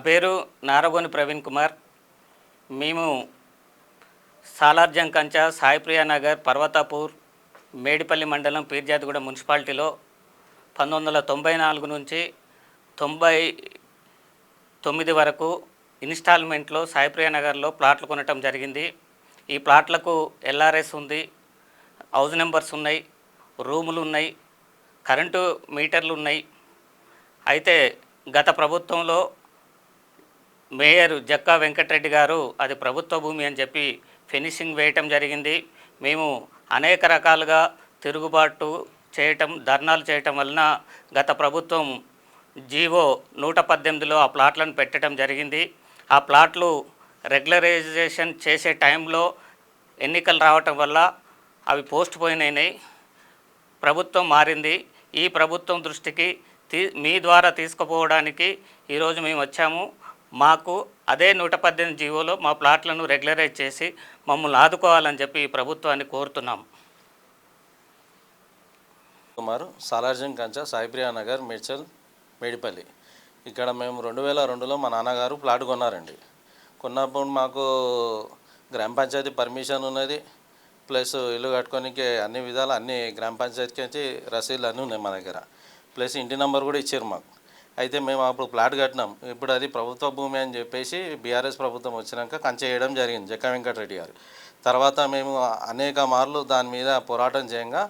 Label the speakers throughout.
Speaker 1: పేరు నారగోని ప్రవీణ్ కుమార్. మేము సాలార్జంగ్ కంచ, సాయిప్రియ నగర్, పర్వతాపూర్, మేడిపల్లి మండలం, పీర్జాదిగూడ మున్సిపాలిటీలో 1994 నుంచి 99 వరకు ఇన్స్టాల్మెంట్లో సాయిప్రియ నగర్లో ప్లాట్లు కొనటం జరిగింది. ఈ ప్లాట్లకు ఎల్ఆర్ఎస్ ఉంది, హౌస్ నెంబర్స్ ఉన్నాయి, రూములు ఉన్నాయి, కరెంటు మీటర్లు ఉన్నాయి. అయితే గత ప్రభుత్వంలో మేయర్ జక్కా వెంకటరెడ్డి గారు అది ప్రభుత్వ భూమి అని చెప్పి ఫినిషింగ్ వేయటం జరిగింది. మేము అనేక రకాలుగా తిరుగుబాటు చేయటం, ధర్నాలు చేయటం వలన గత ప్రభుత్వం జీవో 118లో ఆ ప్లాట్లను పెట్టడం జరిగింది. ఆ ప్లాట్లు రెగ్యులరైజేషన్ చేసే టైంలో ఎన్నికలు రావటం వల్ల అవి పోస్ట్ పోన్ అయినాయి. ప్రభుత్వం మారింది. ఈ ప్రభుత్వం దృష్టికి మీ ద్వారా తీసుకుపోవడానికి ఈరోజు మేము వచ్చాము. మాకు అదే 118 జీవోలో మా ప్లాట్లను రెగ్యులరైజ్ చేసి మమ్మల్ని ఆదుకోవాలని చెప్పి ఈ ప్రభుత్వాన్ని కోరుతున్నాము.
Speaker 2: కుమార్, సాలార్జంగ్ కంచ, సాయిప్రియ నగర్, మేడ్చల్, మేడిపల్లి. ఇక్కడ మేము 2002లో మా నాన్నగారు ప్లాట్ కొన్నారండి. కొన్నప్పుడు మాకు గ్రామ పంచాయతీ పర్మిషన్ ఉన్నది, ప్లస్ ఇల్లు కట్టుకోనికి అన్ని విధాలు అన్ని గ్రామ పంచాయతీకి వచ్చి రసీదులు అన్నీ ఉన్నాయి మా దగ్గర, ప్లస్ ఇంటి నెంబర్ కూడా ఇచ్చారు మాకు. అయితే మేము అప్పుడు ప్లాట్ కట్టినాం. ఇప్పుడు అది ప్రభుత్వ భూమి అని చెప్పేసి బీఆర్ఎస్ ప్రభుత్వం వచ్చినాక కంచె చేయడం జరిగింది జక్కా వెంకటరెడ్డి గారు. తర్వాత మేము అనేక మార్లు దాని మీద పోరాటం చేయంగా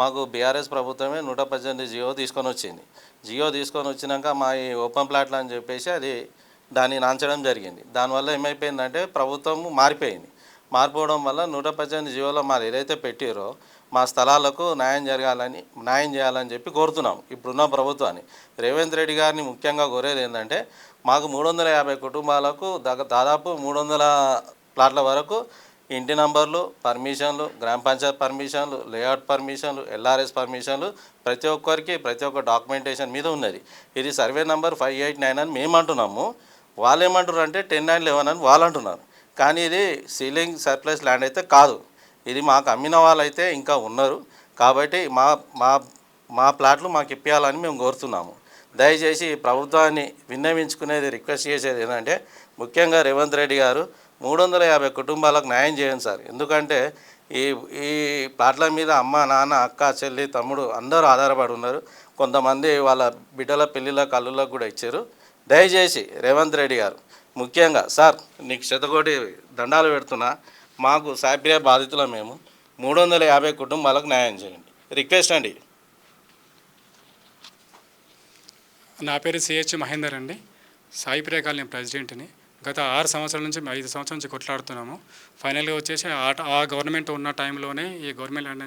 Speaker 2: మాకు బీఆర్ఎస్ ప్రభుత్వమే 118 జియో తీసుకొని వచ్చింది. జియో తీసుకొని వచ్చినాక మా ఈ ఓపెన్ ప్లాట్లు అని చెప్పేసి అది దాన్ని నాంచడం జరిగింది. దానివల్ల ఏమైపోయిందంటే ప్రభుత్వం మారిపోయింది. మారిపోవడం వల్ల 118 జియోలో మాది ఏదైతే పెట్టారో మా స్థలాలకు న్యాయం చేయాలని చెప్పి కోరుతున్నాం ఇప్పుడున్న ప్రభుత్వాన్ని. రేవంత్ రెడ్డి గారిని ముఖ్యంగా కోరేది ఏంటంటే మాకు 350 కుటుంబాలకు దాదాపు 300 ప్లాట్ల వరకు ఇంటి నంబర్లు, పర్మిషన్లు, గ్రామ పంచాయత్ పర్మిషన్లు, లేఅవుట్ పర్మిషన్లు, ఎల్ఆర్ఎస్ పర్మిషన్లు ప్రతి ఒక్క డాక్యుమెంటేషన్ మీద ఉన్నది. ఇది సర్వే నెంబర్ 589 అని మేము అంటున్నాము. వాళ్ళు ఏమంటారు అంటే 10/9/11 అని వాళ్ళు అంటున్నారు. కానీ ఇది సీలింగ్ సర్ప్లస్ ల్యాండ్ అయితే కాదు. ఇది మాకు అమ్మిన వాళ్ళైతే ఇంకా ఉన్నారు. కాబట్టి మా ప్లాట్లు మాకు ఇప్పించాలని మేము కోరుతున్నాము. దయచేసి ప్రభుత్వాన్ని విన్నవించుకునేది, రిక్వెస్ట్ చేసేది ఏంటంటే ముఖ్యంగా రేవంత్ రెడ్డి గారు 350 కుటుంబాలకు న్యాయం చేయండి సార్. ఎందుకంటే ఈ ప్లాట్ల మీద అమ్మ, నాన్న, అక్క, చెల్లి, తమ్ముడు అందరూ ఆధారపడి ఉన్నారు. కొంతమంది వాళ్ళ బిడ్డల పెళ్ళిళ్ళకు, అల్లుళ్ళకు కూడా ఇచ్చారు. దయచేసి రేవంత్ రెడ్డి గారు ముఖ్యంగా సార్ నీకు శతకోటి దండాలు పెడుతున్నా. మాకు సాయిప్రియ బాధితుల మేము 350 కుటుంబాలకు న్యాయం చేయండి, రిక్వెస్ట్ అండి.
Speaker 3: నా పేరు సిహెచ్ మహేందర్ అండి. సాయిప్రియ కాలనీ ప్రెసిడెంట్ని. గత 6 సంవత్సరాల నుంచి 5 సంవత్సరాల నుంచి కొట్లాడుతున్నాము. ఫైనల్గా వచ్చేసి ఆ గవర్నమెంట్ ఉన్న టైంలోనే ఈ గవర్నమెంట్ ల్యాండ్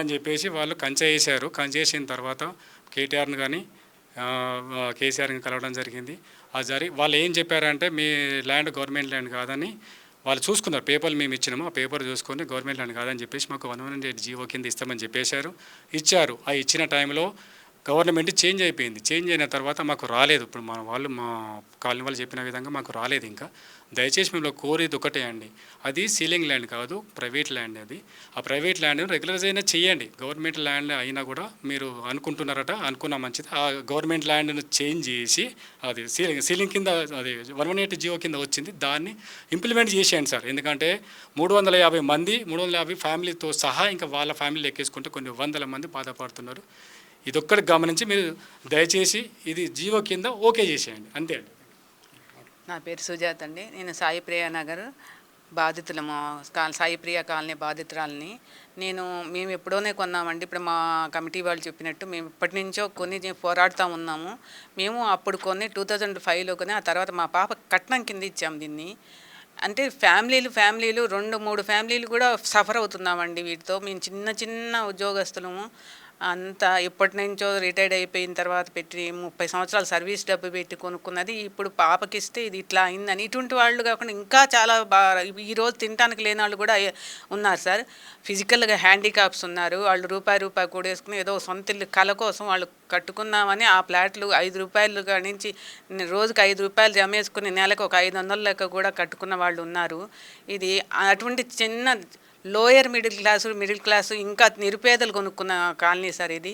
Speaker 3: అని చెప్పేసి వాళ్ళు కంచె వేశారు. కంచె వేసిన తర్వాత కేటీఆర్ని కానీ కేసీఆర్ని కలవడం జరిగింది. వాళ్ళు ఏం చెప్పారంటే మీ ల్యాండ్ గవర్నమెంట్ ల్యాండ్ కాదని వాళ్ళు చూసుకున్నారు. పేపర్లు మేము ఇచ్చినాము, ఆ పేపర్ చూసుకొని గవర్నమెంట్ ల్యాండ్ కాదని చెప్పేసి మాకు 118 జీవో కింద ఇస్తామని ఇచ్చారు. ఆ ఇచ్చిన టైంలో గవర్నమెంట్ చేంజ్ అయిపోయింది. చేంజ్ అయిన తర్వాత మాకు రాలేదు. ఇప్పుడు మా కాలనీ వాళ్ళు చెప్పిన విధంగా మాకు రాలేదు. ఇంకా దయచేసి మేము కోరేది ఒకటే అండి, అది సీలింగ్ ల్యాండ్ కాదు, ప్రైవేట్ ల్యాండ్. అది ఆ ప్రైవేట్ ల్యాండ్ రెగ్యులరైజ్ అయినా చేయండి. గవర్నమెంట్ ల్యాండ్ అయినా కూడా మీరు అనుకున్నా మంచిది. ఆ గవర్నమెంట్ ల్యాండ్ను చేంజ్ చేసి అది సీలింగ్ కింద అది 118 జీవో కింద వచ్చింది, దాన్ని ఇంప్లిమెంట్ చేసేయండి సార్. ఎందుకంటే 350 ఫ్యామిలీతో సహా ఇంకా వాళ్ళ ఫ్యామిలీ ఎక్కేసుకుంటే కొన్ని వందల మంది బాధపడుతున్నారు. ఇదొక్కడికి గమనించి మీరు దయచేసి ఇది జీవో కింద ఓకే చేసేయండి, అంతే అండి.
Speaker 4: నా పేరు సుజాత అండి. నేను సాయిప్రియ నగర్ బాధితులము, సాయిప్రియ కాలనీ బాధితురాలని. మేము ఎప్పుడోనే కొన్నామండి. ఇప్పుడు మా కమిటీ వాళ్ళు చెప్పినట్టు మేము ఇప్పటి నుంచో పోరాడుతూ ఉన్నాము. మేము అప్పుడు 2005లో కొని, ఆ తర్వాత మా పాప కట్నం కింద ఇచ్చాము దీన్ని. అంటే ఫ్యామిలీలు 2-3 ఫ్యామిలీలు కూడా సఫర్ అవుతున్నామండి వీటితో. మేము చిన్న ఉద్యోగస్తులము. అంతా ఎప్పటి నుంచో రిటైర్డ్ అయిపోయిన తర్వాత పెట్టి 30 సంవత్సరాలు సర్వీస్ డబ్బు పెట్టి కొనుక్కున్నది ఇప్పుడు పాపకిస్తే ఇది ఇట్లా అయిందని. ఇటువంటి వాళ్ళు కాకుండా ఇంకా చాలా ఈరోజు తినడానికి లేని వాళ్ళు కూడా ఉన్నారు సార్. ఫిజికల్గా హ్యాండిక్యాప్స్ ఉన్నారు. వాళ్ళు రూపాయి కూడేసుకుని ఏదో సొంత ఇల్లు కళ కోసం వాళ్ళు కట్టుకుందామని ఆ ఫ్లాట్లు ₹5 కాడి నుంచి రోజుకి ₹5 జమేసుకుని నెలకు ఒక 500 లెక్క కూడా కట్టుకున్న వాళ్ళు ఉన్నారు. ఇది అటువంటి చిన్న లోయర్ మిడిల్ క్లాసు ఇంకా నిరుపేదలు కొనుక్కున్న కాలనీ సార్ ఇది.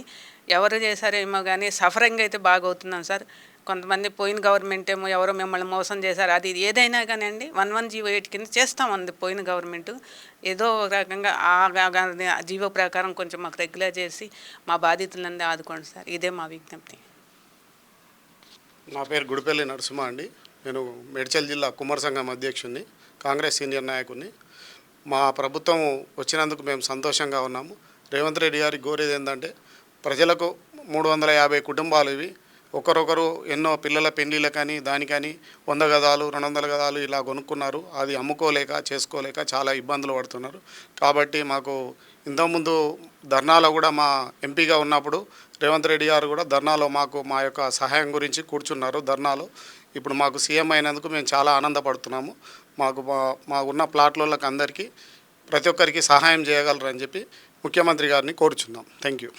Speaker 4: ఎవరు చేశారేమో కానీ సఫరింగ్ అయితే బాగా అవుతున్నాం సార్. కొంతమంది పోయిన గవర్నమెంట్ ఏమో ఎవరో మిమ్మల్ని మోసం చేశారు, అది ఇది ఏదైనా కానివ్వండి 1108 కింద చేస్తామంది పోయిన గవర్నమెంట్. ఏదో ఒక రకంగా ఆ జీవో ప్రకారం కొంచెం మాకు రెగ్యులర్ చేసి మా బాధితులందరూ ఆదుకోండి సార్, ఇదే మా విజ్ఞప్తి.
Speaker 5: నా పేరు గుడిపల్లి నరసింహ అండి. నేను మేడ్చల్ జిల్లా కుమార సంఘం అధ్యక్షుడిని, కాంగ్రెస్ సీనియర్ నాయకుడిని. మా ప్రభుత్వం వచ్చినందుకు మేము సంతోషంగా ఉన్నాము. రేవంత్ రెడ్డి గారికి కోరేది ఏంటంటే ప్రజలకు 350 కుటుంబాలు ఇవి ఒకరొకరు ఎన్నో పిల్లల పెళ్లిళ్ళ కానీ దానికని 100 గదాలు 200 గదాలు ఇలా కొనుక్కున్నారు. అది అమ్ముకోలేక చేసుకోలేక చాలా ఇబ్బందులు పడుతున్నారు. కాబట్టి మాకు ఇంతకుముందు ధర్నాలో కూడా మా ఎంపీగా ఉన్నప్పుడు రేవంత్ రెడ్డి గారు కూడా ధర్నాలో మాకు మా యొక్క సహాయం గురించి కూర్చున్నారు ధర్నాలో. ఇప్పుడు మాకు సీఎం అయినందుకు మేము చాలా ఆనందపడుతున్నాము. మా ఉన్న ప్లాట్లకు అందరికీ ప్రతి ఒక్కరికి సహాయం చేయగలరని చెప్పి ముఖ్యమంత్రి గారిని కోరుచున్నాం. Thank you.